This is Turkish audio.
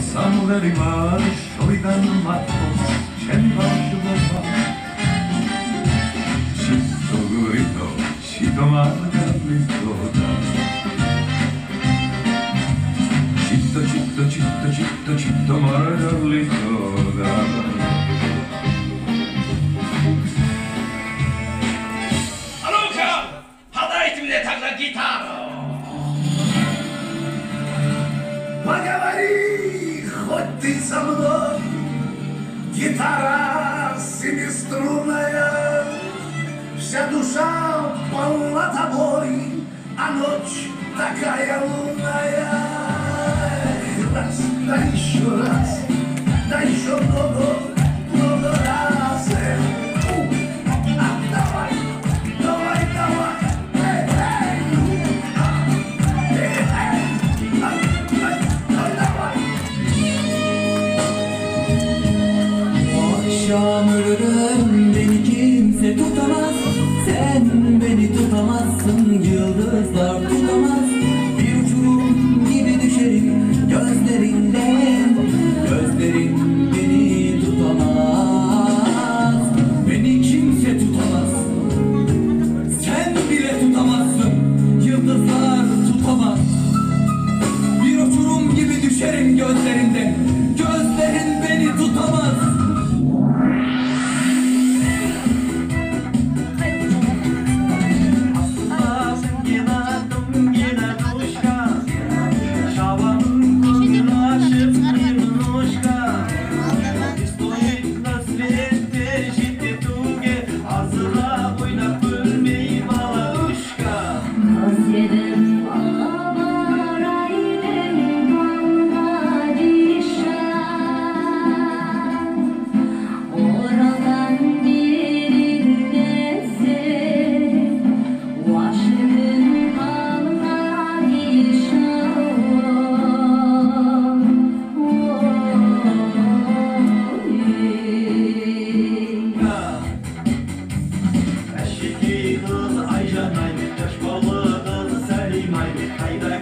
Samueli var, Shoridan Matos, Shenbashi Boba. Chitto grito, chitto margarito da. Chitto, chitto, chitto, chitto, chitto margarito da. Aluka, подайте мне тогда гитару. Поговори, хоть ты со мной, гитара семиструнная, вся душа полна тобой, а ночь такая лунная. Раз, да еще раз, да еще много раз. Давай, давай, давай. Akşam ölürüm, beni kimse tutamaz. Sen beni tutamazsın, yıldızlar tutamaz. Bir uçurum gibi düşerim gözlerinden. Gözlerin beni tutamaz. Beni kimse tutamaz. Sen bile tutamazsın, yıldızlar tutamaz. Bir uçurum gibi düşerim gözlerinden. Gözlerin beni tutamaz. Ayşe kız Ayşe nay, yaş balığı kız Selim ay, hayda